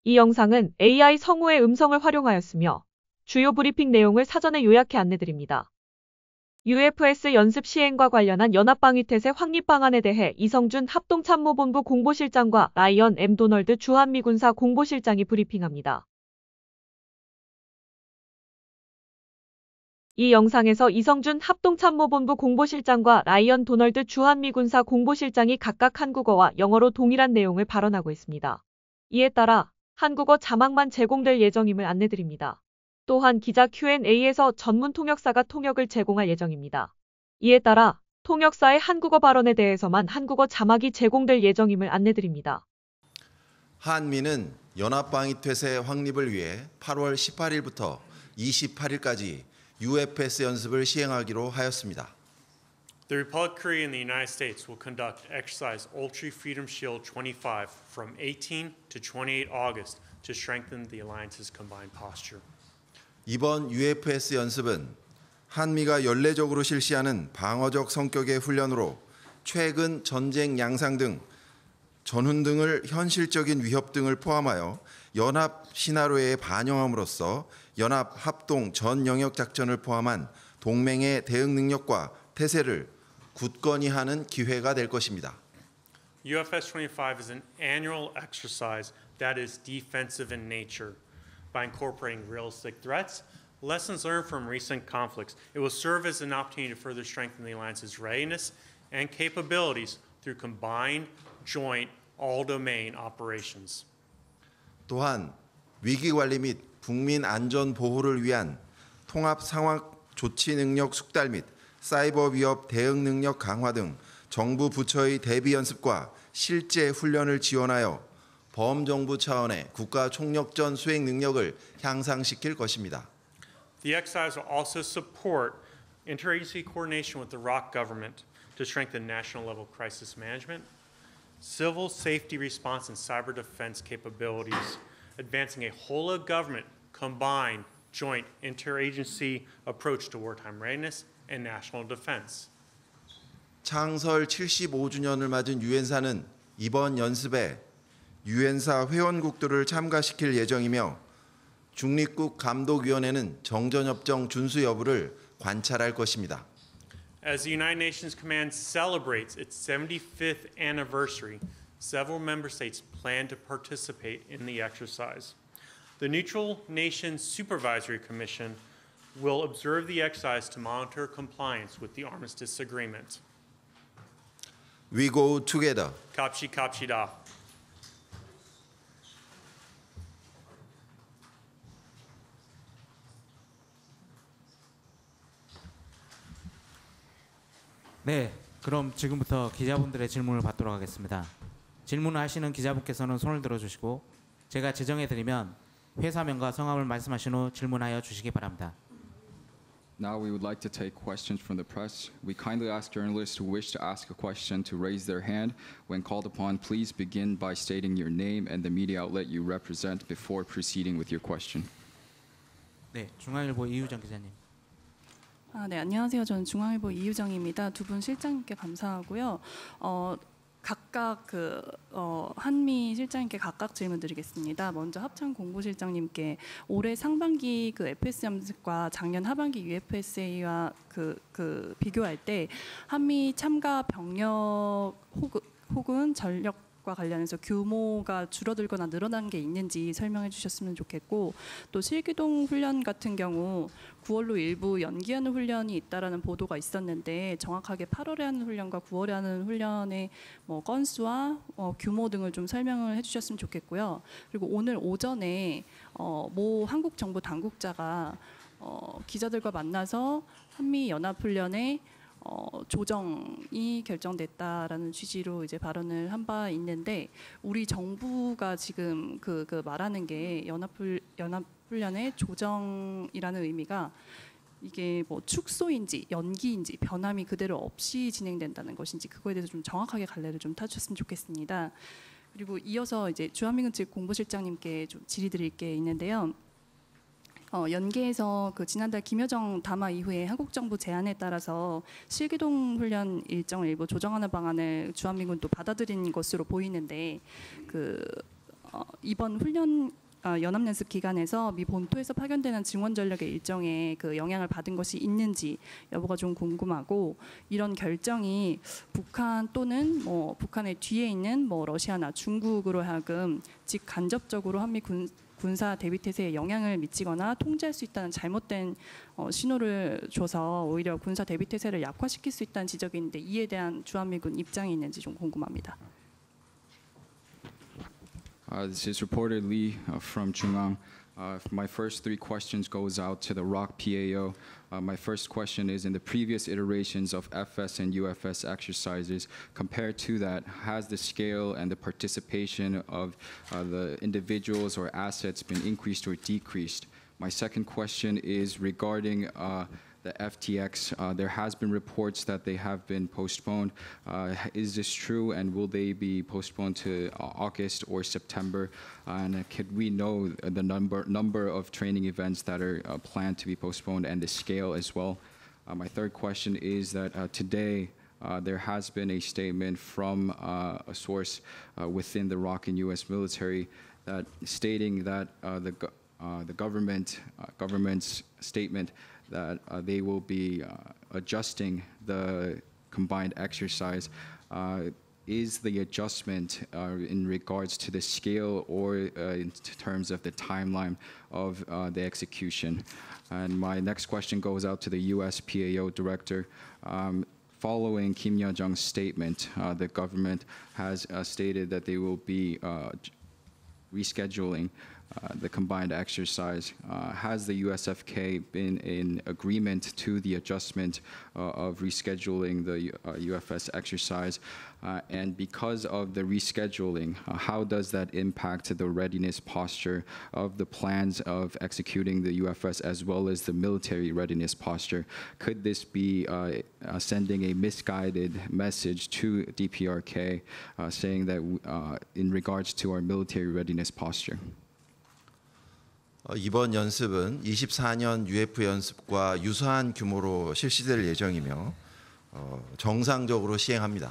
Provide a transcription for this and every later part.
이 영상은 AI 성우의 음성을 활용하였으며 주요 브리핑 내용을 사전에 요약해 안내드립니다. UFS 연습 시행과 관련한 연합방위태세 확립 방안에 대해 이성준 합동참모본부 공보실장과 라이언 M. 도널드 주한미군사 공보실장이 브리핑합니다. 이 영상에서 이성준 합동참모본부 공보실장과 라이언 도널드 주한미군사 공보실장이 각각 한국어와 영어로 동일한 내용을 발언하고 있습니다. 이에 따라 한국어 자막만 제공될 예정임을 안내드립니다. 또한 기자 Q&A에서 전문 통역사가 통역을 제공할 예정입니다. 이에 따라 통역사의 한국어 발언에 대해서만 한국어 자막이 제공될 예정임을 안내드립니다. 한미는 연합방위태세 확립을 위해 8월 18일부터 28일까지 UFS 연습을 시행하기로 하였습니다. The Republic of Korea and the United States will conduct exercise Ultra Freedom Shield 25 from 18 to 28 August to strengthen the alliance's combined posture. 이번 UFS 연습은 한미가 연례적으로 실시하는 방어적 성격의 훈련으로 최근 전쟁 양상 등 전훈 등을 현실적인 위협 등을 포함하여 연합 시나리오에 반영함으로써 연합 합동 전 영역 작전을 포함한 동맹의 대응 능력과 태세를 굳건히 하는 기회가 될 것입니다. UFS 25 is an annual exercise that is defensive in nature. By incorporating realistic threats, lessons learned from recent conflicts, it will serve as an opportunity to further strengthen the alliance's readiness and capabilities through combined, joint, all-domain operations. 또한 위기 관리 및 국민 안전 보호를 위한 통합 상황 조치 능력 숙달 및 사이버 위협 대응 능력 강화 등 정부 부처의 대비 연습과 실제 훈련을 지원하여 범정부 차원의 국가 총력전 수행 능력을 향상시킬 것입니다. The exercise will also support interagency coordination with the ROC government to strengthen national level crisis management, civil safety response and cyber defense capabilities, advancing a whole of government combined joint interagency approach to wartime readiness and national defense. 창설 75주년을 맞은 유엔사는 이번 연습에 유엔사 회원국들을 참가시킬 예정이며 중립국 감독위원회는 정전협정 준수 여부를 관찰할 것입니다. As the United Nations Command celebrates its 75th anniversary, several member states plan to participate in the exercise. The Neutral Nations Supervisory Commission will observe the exercise to monitor compliance with the armistice agreement. We go together. 갑시다. 네, 그럼 지금부터 기자분들의 질문을 받도록 하겠습니다. 질문을 하시는 기자분께서는 손을 들어주시고 제가 지정해드리면 회사명과 성함을 말씀하신 후 질문하여 주시기 바랍니다. Now we would like to take questions from the press. We kindly ask journalists who wish to ask a question to raise their hand. When called upon, please begin by stating your name and the media outlet you represent before proceeding with your question. 네, 중앙일보 이유정 기자님. 네, 안녕하세요. 저는 중앙일보 이유정입니다. 두 분 실장님께 감사하고요. 각각 한미 실장님께 각각 질문드리겠습니다. 먼저 합참 공보실장님께 올해 상반기 FS 연습과 작년 하반기 UFSA와 비교할 때 한미 참가 병력 혹은 전력과 관련해서 규모가 줄어들거나 늘어난 게 있는지 설명해 주셨으면 좋겠고, 또 실기동 훈련 같은 경우 9월로 일부 연기하는 훈련이 있다라는 보도가 있었는데 정확하게 8월에 하는 훈련과 9월에 하는 훈련의 건수와 규모 등을 좀 설명을 해주셨으면 좋겠고요. 그리고 오늘 오전에 모 한국 정부 당국자가 기자들과 만나서 한미 연합훈련에 조정이 결정됐다라는 취지로 이제 발언을 한 바 있는데, 우리 정부가 지금 말하는 게 연합훈련의 조정이라는 의미가 이게 축소인지 연기인지 변함이 그대로 없이 진행된다는 것인지 그거에 대해서 좀 정확하게 갈래를 좀 타주셨으면 좋겠습니다. 그리고 이어서 이제 주한미군 측 공보실장님께 좀 질의드릴 게 있는데요. 연계해서 지난달 김여정 담화 이후에 한국 정부 제안에 따라서 실기동 훈련 일정을 일부 조정하는 방안을 주한미군도 받아들인 것으로 보이는데 이번 훈련 연합연습 기간에서 미 본토에서 파견되는 증원 전력의 일정에 그 영향을 받은 것이 있는지 여부가 좀 궁금하고 이런 결정이 북한 또는 뭐 북한의 뒤에 있는 뭐 러시아나 중국으로 하여금 직간접적으로 한미 군사 대비 태세에 영향을 미치거나 통제할 수 있다는 잘못된 신호를 줘서 오히려 군사 대비 태세를 약화시킬 수 있다는 지적이 있는데 이에 대한 주한미군 입장이 있는지 좀 궁금합니다. This is reporter Lee from Chungang. My first three questions goes out to the ROC PAO. My first question is, in the previous iterations of FS and UFS exercises, compared to that, has the scale and the participation of the individuals or assets been increased or decreased? My second question is regarding the FTX. There has been reports that they have been postponed. Is this true, and will they be postponed to August or September? And could we know the number of training events that are planned to be postponed and the scale as well? My third question is that today there has been a statement from a source within the ROC and U.S. military that stating that the government's statement that they will be adjusting the combined exercise. Is the adjustment in regards to the scale or in terms of the timeline of the execution? And my next question goes out to the U.S. PAO director. Following Kim Yo-jong's statement, the government has stated that they will be rescheduling the combined exercise. Has the USFK been in agreement to the adjustment of rescheduling the UFS exercise? And because of the rescheduling, how does that impact the readiness posture of the plans of executing the UFS as well as the military readiness posture? Could this be sending a misguided message to DPRK saying that in regards to our military readiness posture? 이번 연습은 24년 UF 연습과 유사한 규모로 실시될 예정이며 정상적으로 시행합니다.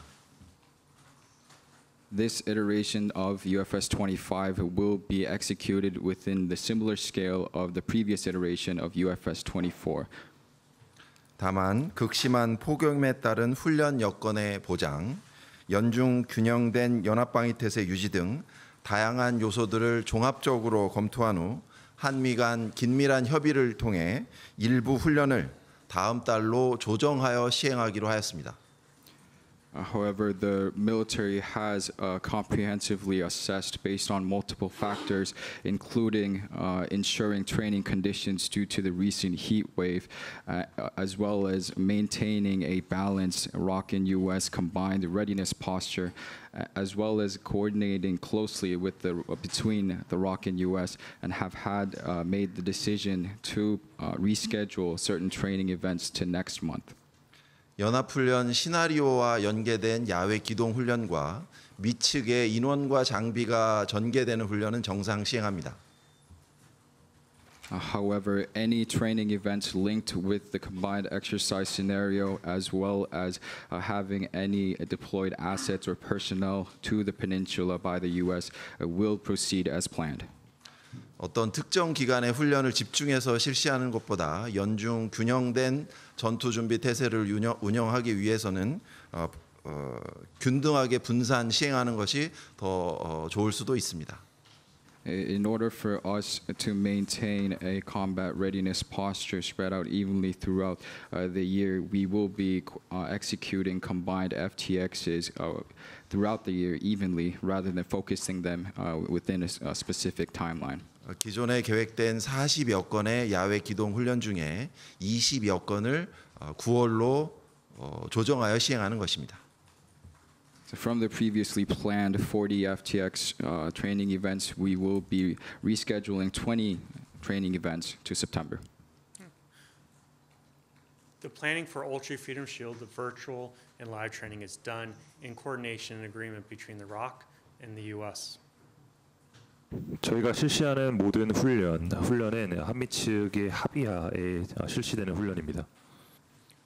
This iteration of UFS 25 will be executed within the similar scale of the previous iteration of UFS 24. 다만 극심한 폭염에 따른 훈련 여건의 보장, 연중 균형된 연합방위태세 유지 등 다양한 요소들을 종합적으로 검토한 후 한미 간 긴밀한 협의를 통해 일부 훈련을 다음 달로 조정하여 시행하기로 하였습니다. However, the military has comprehensively assessed based on multiple factors, including ensuring training conditions due to the recent heat wave, as well as maintaining a balanced ROC and U.S. combined readiness posture, as well as coordinating closely with between the ROC and U.S. and have had made the decision to reschedule certain training events to next month. 연합훈련 시나리오와 연계된 야외 기동 훈련과 미 측의 인원과 장비가 전개되는 훈련은 정상 시행합니다. However, any training events linked with the combined exercise scenario, as well as having any deployed assets or personnel to the peninsula by the U.S., will proceed as planned. 어떤 특정 기간의 훈련을 집중해서 실시하는 것보다 연중 균형된 전투 준비 태세를 운영하기 위해서는 균등하게 분산 시행하는 것이 더 좋을 수도 있습니다. In order for us to maintain a combat readiness posture spread out evenly throughout the year, we will be executing combined FTXs throughout the year evenly rather than focusing them within a specific timeline. 기존에 계획된 40여 건의 야외 기동 훈련 중에 20여 건을 9월로 조정하여 시행하는 것입니다. So from the previously planned 40 FTX training events, we will be rescheduling 20 training events to September. The planning for Ultra Freedom Shield, the virtual and live training, is done in coordination and agreement between the ROC and the U.S. 저희가 실시하는 모든 훈련은 한미 측의 합의하에 실시되는 훈련입니다.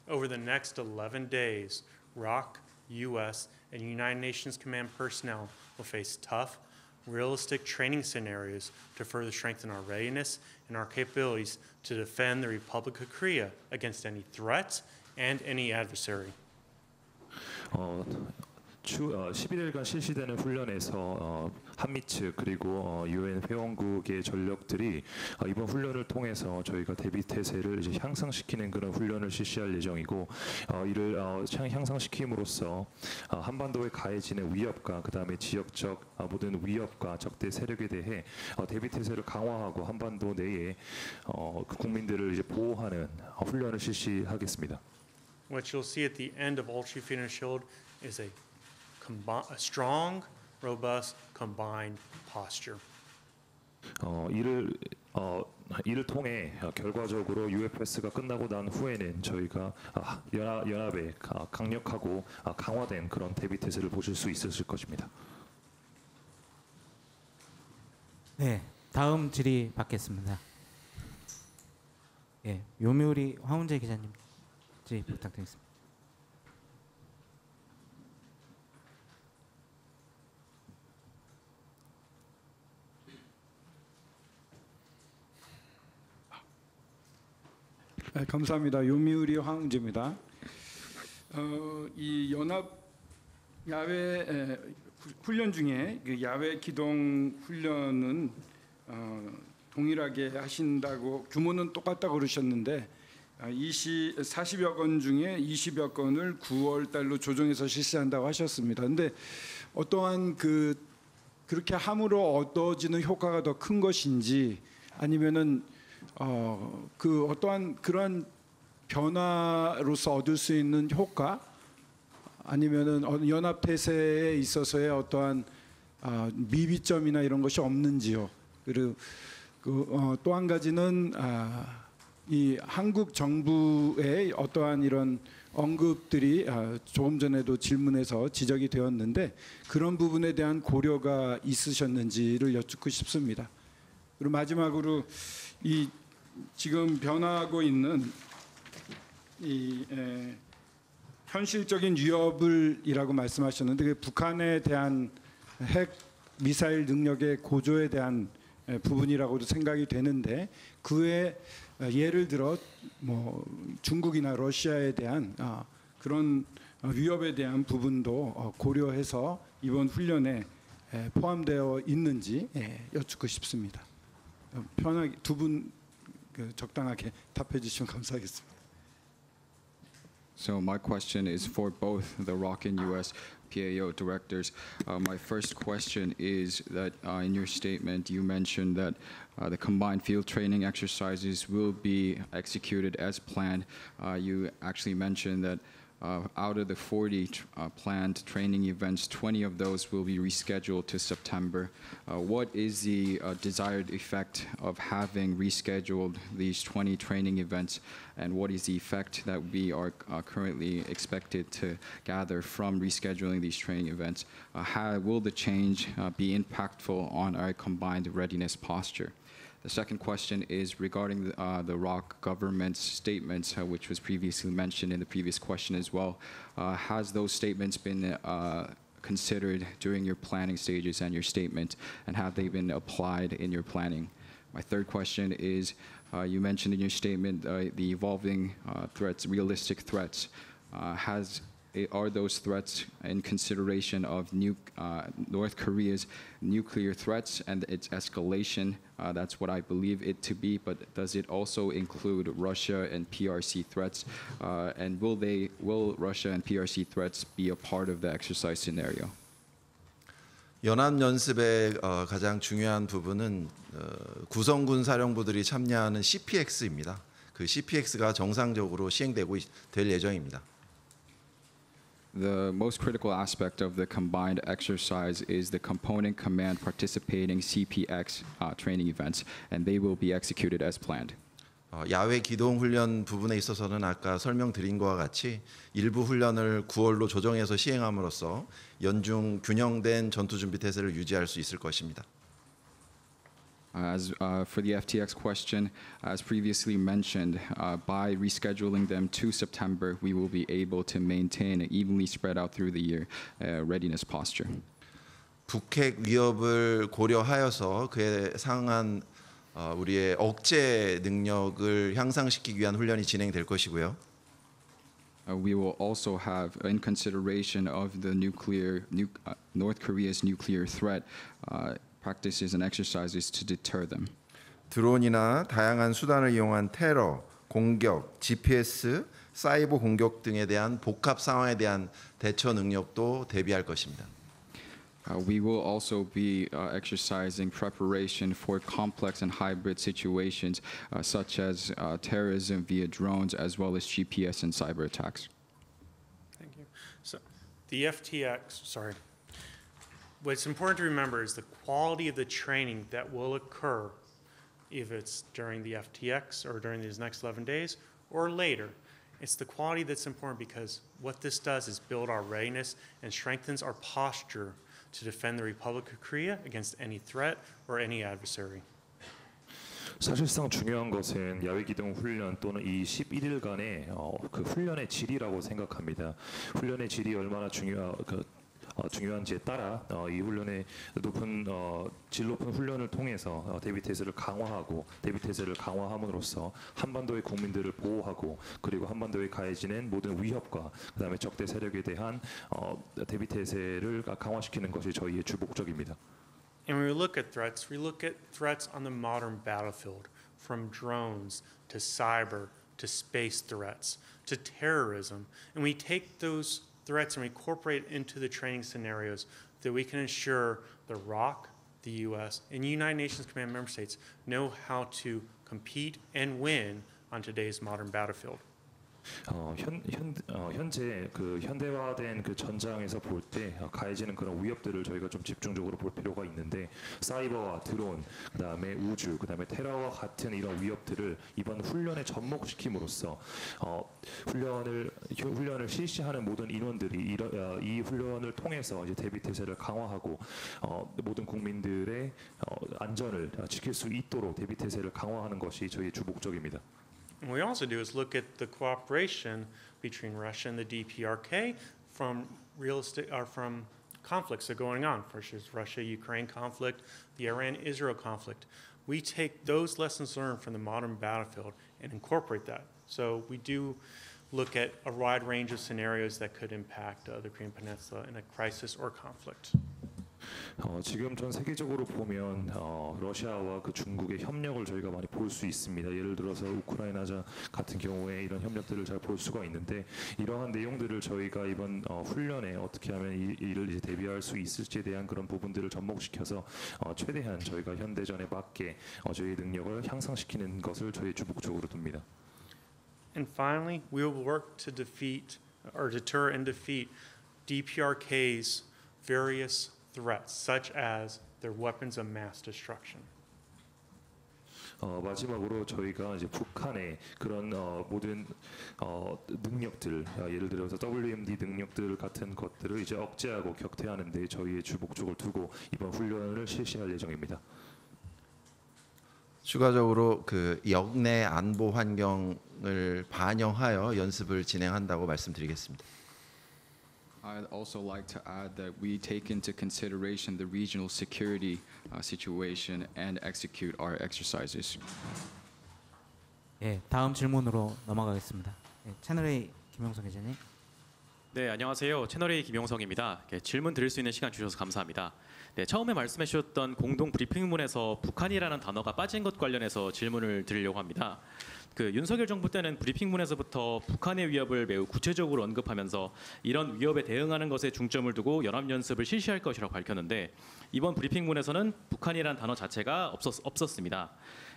Over the next 11 days, ROC, U.S., and United Nations Command personnel will face tough, realistic training scenarios to further strengthen our readiness and our capabilities to defend the Republic of Korea against any threats and any adversary. 11일간 실시되는 훈련에서 한미 측 그리고 유엔 회원국의 전력들이 이번 훈련을 통해서 저희가 대비 태세를 이제 향상시키는 그런 훈련을 실시할 예정이고 이를 향상시킴으로써 한반도에 가해지는 위협과 그다음에 지역적 모든 위협과 적대 세력에 대해 대비 태세를 강화하고 한반도 내에 국민들을 이제 보호하는 훈련을 실시하겠습니다. What you'll see at the end of All True Fear and Shield is a strong, robust, combined posture. 이를 통해 결과적으로 UFS가 끝나고 난 후에는 저희가 연합의 강력하고 강화된 그런 대비 태세를 보실 수 있으실 것입니다. 네, 다음 질의 받겠습니다. 예, 요미우리 황운재 기자님 질의 부탁드리겠습니다. 네, 감사합니다. 요미우리 황운재입니다. 이 연합 야외 훈련 중에 그 야외 기동 훈련은 동일하게 하신다고 규모는 똑같다고 그러셨는데 40여 건 중에 20여 건을 9월 달로 조정해서 실시한다고 하셨습니다. 근데 어떠한 그렇게 함으로 얻어지는 효과가 더 큰 것인지 아니면은 그 어떠한 그런 변화로서 얻을 수 있는 효과 아니면은 연합 태세에 있어서의 어떠한 미비점이나 이런 것이 없는지요. 그리고 또 한 가지는 이 한국 정부의 어떠한 이런 언급들이 조금 전에도 질문에서 지적이 되었는데 그런 부분에 대한 고려가 있으셨는지를 여쭙고 싶습니다. 그리고 마지막으로 이 지금 변화하고 있는 이 현실적인 위협을이라고 말씀하셨는데 그 북한에 대한 핵 미사일 능력의 고조에 대한 부분이라고도 생각이 되는데 그에 예를 들어 뭐 중국이나 러시아에 대한 그런 위협에 대한 부분도 고려해서 이번 훈련에 포함되어 있는지 여쭙고 싶습니다. 편하게 두 분 적당하게 답해 주시면 감사하겠습니다. So my question is for both the ROC and US PAO directors. My first question is that in your statement you mentioned that the combined field training exercises will be executed as planned. You actually mentioned that out of the 40 planned training events, 20 of those will be rescheduled to September. What is the desired effect of having rescheduled these 20 training events, and what is the effect that we are currently expected to gather from rescheduling these training events? How will the change be impactful on our combined readiness posture? The second question is regarding the ROC government's statements, which was previously mentioned in the previous question as well. Has those statements been considered during your planning stages and your statement, and have they been applied in your planning? My third question is, you mentioned in your statement the evolving threats, realistic threats. Are those threats in consideration of North Korea's nuclear threats and its escalation? That's what I believe it to be, but does it also include Russia and PRC threats? And will Russia and PRC threats be a part of the exercise scenario? 연합 연습의 가장 중요한 부분은 구성군 사령부들이 참여하는 CPX입니다. 그 CPX가 정상적으로 시행되고 될 예정입니다. The most critical aspect of the combined exercise is the component command participating CPX training events, and they will be executed as planned. 야외 기동 훈련 부분에 있어서는 아까 설명드린 것과 같이 일부 훈련을 9월로 조정해서 시행함으로써 연중 균형된 전투 준비 태세를 유지할 수 있을 것입니다. As for the FTX question, as previously mentioned, by rescheduling them to September, we will be able to maintain an evenly spread out through the year readiness posture. 북핵 위협을 고려하여서 그에 상한 우리의 억제 능력을 향상시키기 위한 훈련이 진행될 것이고요. We will also have, in consideration of the North Korea's nuclear threat, practices and exercises to deter them. 드론이나 다양한 수단을 이용한 테러, 공격, GPS, 사이버 공격 등에 대한 복합 상황에 대한 대처 능력도 대비할 것입니다. We will also be exercising preparation for complex and hybrid situations, such as terrorism via drones, as well as GPS and cyber attacks. Thank you. So, the FTX, what's important to remember is the quality of the training that will occur, if it's during the FTX or during these next 11 days or later. It's the quality that's important because what this does is build our readiness and strengthens our posture to defend the Republic of Korea against any threat or any adversary. 사실상 중요한 것은 야외 기동 훈련 또는 이 11일간의 그 훈련의 질이라고 생각합니다. 훈련의 질이 얼마나 중요한지에 따라 이 훈련의 질 높은 훈련을 통해서 대비 태세를 강화하고 대비 태세를 강화함으로써 한반도의 국민들을 보호하고 그리고 한반도에 가해지는 모든 위협과 그다음에 적대 세력에 대한 대비 태세를 강화시키는 것이 저희의 주 목적입니다. And when we look at threats on the modern battlefield, from drones to cyber to space threats to terrorism, and we take those threats and we incorporate into the training scenarios that we can ensure the ROC, the U.S., and United Nations Command member states know how to compete and win on today's modern battlefield. 현재 그 현대화된 그 전장에서 볼 때 가해지는 그런 위협들을 저희가 좀 집중적으로 볼 필요가 있는데 사이버와 드론, 그다음에 우주, 그다음에 테러와 같은 이런 위협들을 이번 훈련에 접목시킴으로써 훈련을 실시하는 모든 인원들이 이 훈련을 통해서 이제 대비 태세를 강화하고 모든 국민들의 안전을 지킬 수 있도록 대비 태세를 강화하는 것이 저희의 주 목적입니다. And what we also do is look at the cooperation between Russia and the DPRK from conflicts that are going on, such as Russia-Ukraine conflict, the Iran-Israel conflict. We take those lessons learned from the modern battlefield and incorporate that. So we do look at a wide range of scenarios that could impact the Korean Peninsula in a crisis or conflict. 지금 전 세계적으로 보면 러시아와 그 중국의 협력을 저희가 많이 볼 수 있습니다. 예를 들어서 우크라이나 같은 경우에 이런 협력들을 잘 볼 수가 있는데 이러한 내용들을 저희가 이번 훈련에 어떻게 하면 이를 이제 대비할 수 있을지에 대한 그런 부분들을 접목시켜서 최대한 저희가 현대전에 맞게 저희의 능력을 향상시키는 것을 저희 주 목적으로 둡니다. And finally, we will work to deter and defeat DPRK's various threats, such as their weapons of mass destruction. 마지막으로 저희가 이제 북한의 그런 모든 능력들, 예를 들어서 WMD 능력들 같은 것들을 이제 억제하고 격퇴하는 데 저희의 주 목적을 두고 이번 훈련을 실시할 예정입니다. 추가적으로 그 역내 안보 환경을 반영하여 연습을 진행한다고 말씀드리겠습니다. I'd also like to add that we take into consideration the regional security situation and execute our exercises. 예, 다음 질문으로 넘어가겠습니다. 예, 채널A 김용석 기자님. 네, 안녕하세요. 채널A 김용석입니다. 질문 드릴 수 있는 시간 주셔서 감사합니다. 네, 처음에 말씀해 주셨던 공동 브리핑문에서 북한이라는 단어가 빠진 것 관련해서 질문을 드리려고 합니다. 그 윤석열 정부 때는 브리핑문에서부터 북한의 위협을 매우 구체적으로 언급하면서 이런 위협에 대응하는 것에 중점을 두고 연합연습을 실시할 것이라고 밝혔는데 이번 브리핑문에서는 북한이라는 단어 자체가 없었습니다.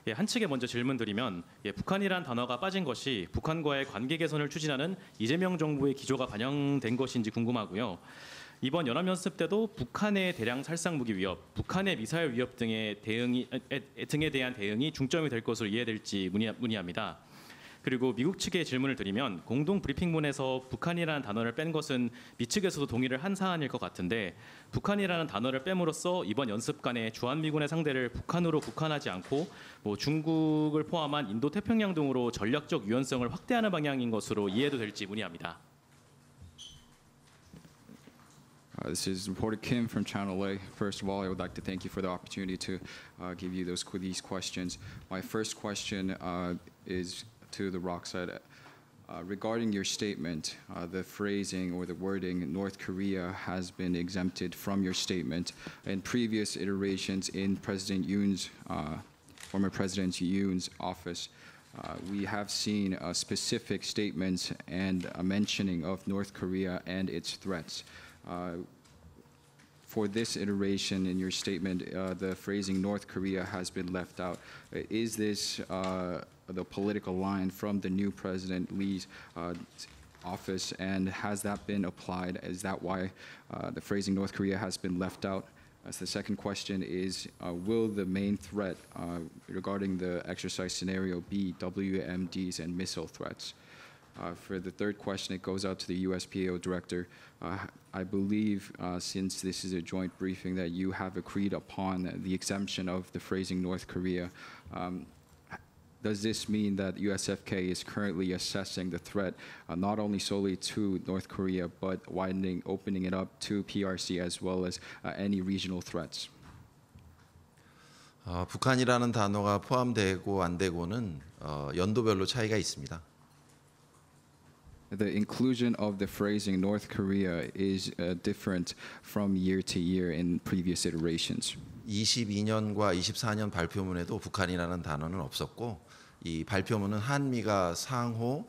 예, 한 측에 먼저 질문드리면 북한이란 단어가 빠진 것이 북한과의 관계 개선을 추진하는 이재명 정부의 기조가 반영된 것인지 궁금하고요. 이번 연합연습 때도 북한의 대량 살상무기 위협, 북한의 미사일 위협 등에 대한 대응이 중점이 될 것으로 이해될지 문의합니다. 그리고 미국 측에 질문을 드리면 공동 브리핑문에서 북한이라는 단어를 뺀 것은 미 측에서도 동의를 한 사안일 것 같은데 북한이라는 단어를 뺨으로써 이번 연습간에 주한미군의 상대를 북한으로 국한하지 않고 중국을 포함한 인도태평양 등으로 전략적 유연성을 확대하는 방향인 것으로 이해도 될지 문의합니다. This is reporter Kim from Channel A. First of all, I would like to thank you for the opportunity to give you these questions. My first question is to the ROK side. Regarding your statement, the phrasing or the wording, North Korea has been exempted from your statement. In previous iterations in President Yoon's, former President Yoon's office, we have seen specific statements and a mentioning of North Korea and its threats. For this iteration in your statement, the phrasing North Korea has been left out. Is this the political line from the new President Lee's office, and has that been applied? Is that why the phrasing North Korea has been left out? As the second question is, will the main threat regarding the exercise scenario be WMDs and missile threats? For the third question, it goes out to the USPAO director. I believe since this is a joint briefing that you have agreed upon the exemption of the phrasing North Korea. Does this mean that USFK is currently assessing the threat not only solely to North Korea, but opening it up to PRC as well as any regional threats? 북한이라는 단어가 포함되고 안 되고는 연도별로 차이가 있습니다. The inclusion of the phrasing North Korea is different from year to year in previous iterations. 22년과 24년 발표문에도 북한이라는 단어는 없었고, 이 발표문은 한미가 상호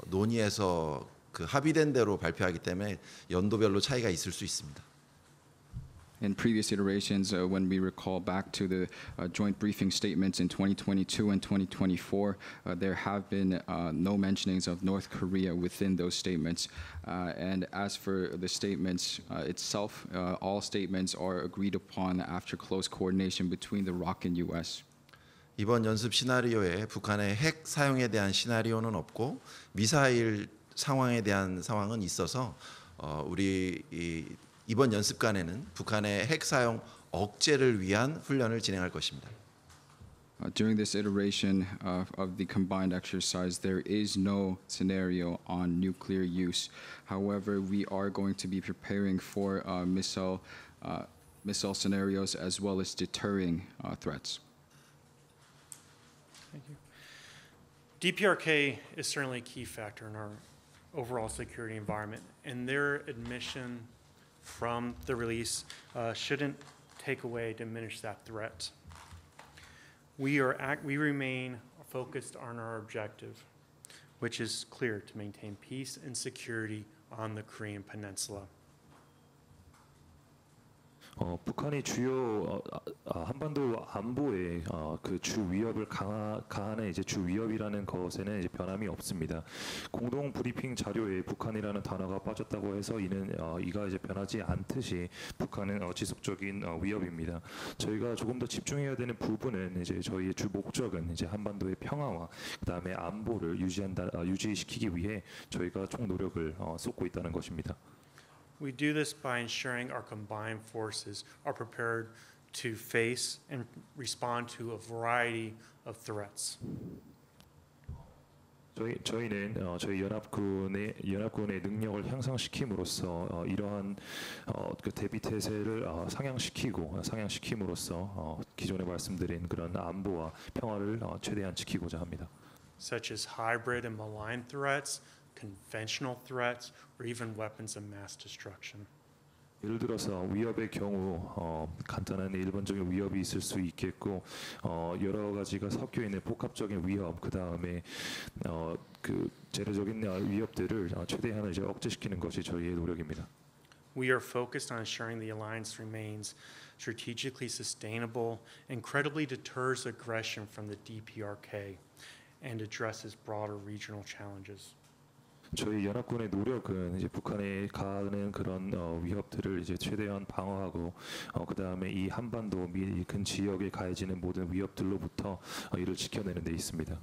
논의해서 그 합의된 대로 발표하기 때문에 연도별로 차이가 있을 수 있습니다. In previous iterations, when we recall back to the joint briefing statements in 2022 and 2024, there have been no mentionings of North Korea within those statements. And as for the statements itself, all statements are agreed upon after close coordination between the ROK and US. 이번 연습 시나리오에 북한의 핵 사용에 대한 시나리오는 없고 미사일 상황에 대한 상황은 있어서 우리 이번 연습관에는 북한의 핵 사용 억제를 위한 훈련을 진행할 것입니다. During this iteration of the combined exercise, there is no scenario on nuclear use. However, we are going to be preparing for missile scenarios as well as deterring threats. Thank you. DPRK is certainly a key factor in our overall security environment, and their admission from the release shouldn't take away, diminish that threat. We remain focused on our objective, which is clear: to maintain peace and security on the Korean Peninsula. 북한이 주요 한반도 안보의 그 주 위협을 가하는 이제 주 위협이라는 것에는 이제 변함이 없습니다. 공동 브리핑 자료에 북한이라는 단어가 빠졌다고 해서 이가 이제 변하지 않듯이 북한은 지속적인 위협입니다. 저희가 조금 더 집중해야 되는 부분은 이제 저희의 주 목적은 이제 한반도의 평화와 그다음에 안보를 유지시키기 위해 저희가 총 노력을 쏟고 있다는 것입니다. We do this by ensuring our combined forces are prepared to face and respond to a variety of threats. 저희는 저희 연합군의 능력을 향상시킴으로써 이러한 그 대비 태세를 상향시킴으로써 기존에 말씀드린 그런 안보와 평화를 최대한 지키고자 합니다. Such as hybrid and malign threats, conventional threats, or even weapons of mass destruction. 예를 들어서 위협의 경우 간단한 일반적인 위협이 있을 수 있겠고 여러 가지가 섞여 있는 복합적인 위협, 그 다음에 그 재래적인 위협들을 최대한 이제 억제시키는 것이 저희의 노력입니다. We are focused on ensuring the alliance remains strategically sustainable and credibly deters aggression from the DPRK and addresses broader regional challenges. 저희 연합군의 노력은 이제 북한에 가하는 그런 위협들을 이제 최대한 방어하고 그 다음에 이 한반도 미 근 지역에 가해지는 모든 위협들로부터 이를 지켜내는 데 있습니다.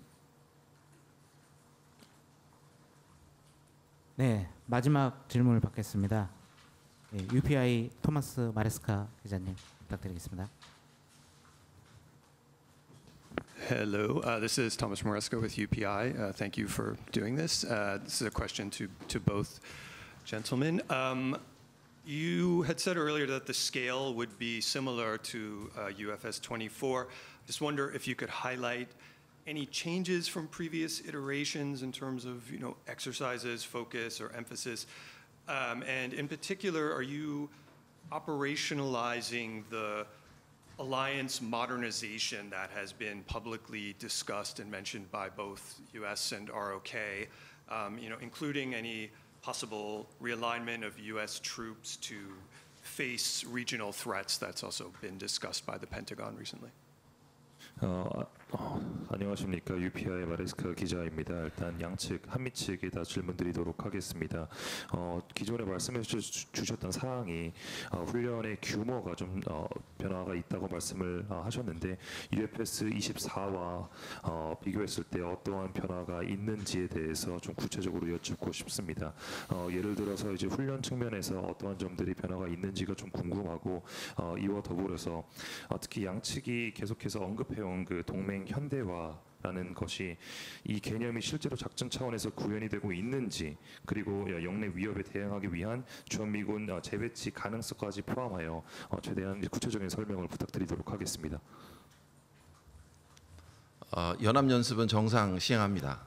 네, 마지막 질문을 받겠습니다. 네, UPI 토마스 마레스카 기자님 부탁드리겠습니다. Hello, this is Thomas Maresco with UPI. Thank you for doing this. This is a question to both gentlemen. You had said earlier that the scale would be similar to UFS 24. Just wonder if you could highlight any changes from previous iterations in terms of exercises, focus, or emphasis, and in particular, are you operationalizing the alliance modernization that has been publicly discussed and mentioned by both U.S. and ROK, including any possible realignment of U.S. troops to face regional threats that's also been discussed by the Pentagon recently? 안녕하십니까. UPI 마레스카 기자입니다. 일단 양측 한미 측에 다 질문드리도록 하겠습니다. 기존에 말씀해 주셨던 사항이 훈련의 규모가 좀 변화가 있다고 말씀을 하셨는데 UFS 24와 비교했을 때 어떠한 변화가 있는지에 대해서 좀 구체적으로 여쭙고 싶습니다. 예를 들어서 이제 훈련 측면에서 어떠한 점들이 변화가 있는지가 좀 궁금하고 이와 더불어서 특히 양측이 계속해서 언급해온 그 동맹 현대화라는 것이 이 개념이 실제로 작전 차원에서 구현이 되고 있는지, 그리고 영내 위협에 대응하기 위한 주한미군 재배치 가능성까지 포함하여 최대한 구체적인 설명을 부탁드리도록 하겠습니다. 연합연습은 정상 시행합니다.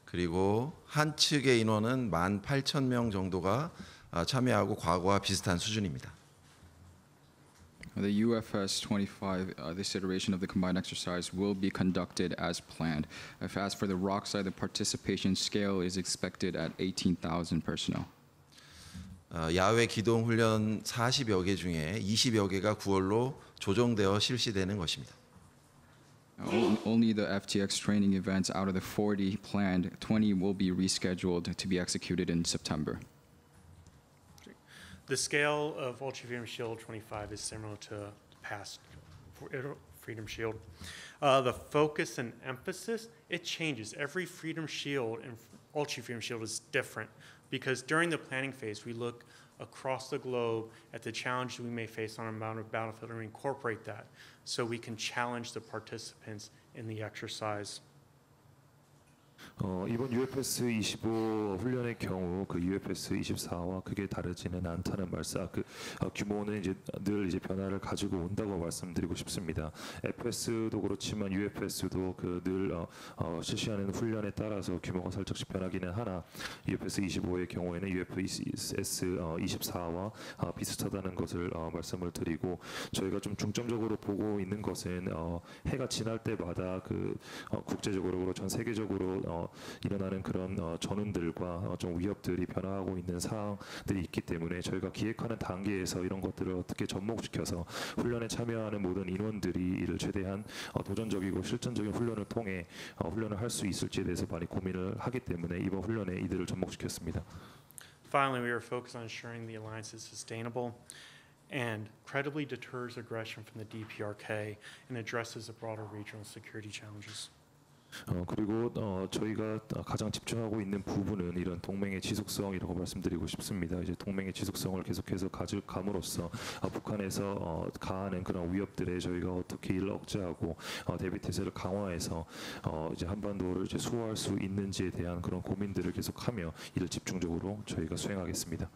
그리고 한 측의 인원은 18,000명 정도가 참여하고 과거와 비슷한 수준입니다. The UFS 25, this iteration of the combined exercise will be conducted as planned. As for the ROK side, the participation scale is expected at 18,000 personnel. 야외 기동 훈련 40여 개 중에 20여 개가 9월로 조정되어 실시되는 것입니다. Only the FTX training events out of the 40 planned, 20 will be rescheduled to be executed in September. The scale of Ultra Freedom Shield 25 is similar to past Freedom Shield. The focus and emphasis, it changes. Every Freedom Shield and Ultra Freedom Shield is different because during the planning phase, we look across the globe at the challenges we may face on a battlefield and incorporate that so we can challenge the participants in the exercise. 이번 UFS 25 훈련의 경우 그 UFS 24와 크게 다르지는 않다는 말씀. 규모는 늘 변화를 가지고 온다고 말씀드리고 싶습니다. FS도 그렇지만 UFS도 늘 실시하는 훈련에 따라서 규모가 살짝씩 변하기는 하나 UFS 25의 경우에는 UFS 24와 비슷하다는 것을 말씀을 드리고, 저희가 좀 중점적으로 보고 있는 것은 해가 지날 때마다 국제적으로 그리고 전 세계적으로 일어나는 그런 전운들과 좀 위협들이 변화하고 있는 사항들이 있기 때문에 저희가 기획하는 단계에서 이런 것들을 어떻게 접목시켜서 훈련에 참여하는 모든 인원들이 이를 최대한 도전적이고 실전적인 훈련을 통해 훈련을 할 수 있을지에 대해서 많이 고민을 하기 때문에 이번 훈련에 이들을 접목시켰습니다. Finally, we are focused on ensuring the alliance is sustainable and credibly deters aggression from the DPRK and addresses the broader regional security challenges. 그리고 저희가 가장 집중하고 있는 부분은 이런 동맹의 지속성이라고 말씀드리고 싶습니다. 이제 동맹의 지속성을 계속해서 가져감으로써 북한에서 가하는 그런 위협들에 저희가 어떻게 이를 억제하고 대비 태세를 강화해서 이제 한반도를 이제 수호할 수 있는지에 대한 그런 고민들을 계속하며 이를 집중적으로 저희가 수행하겠습니다.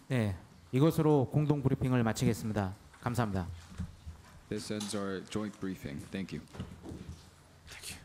네, 이것으로 공동 브리핑을 마치겠습니다. 감사합니다. This ends our joint briefing. Thank you. Thank you.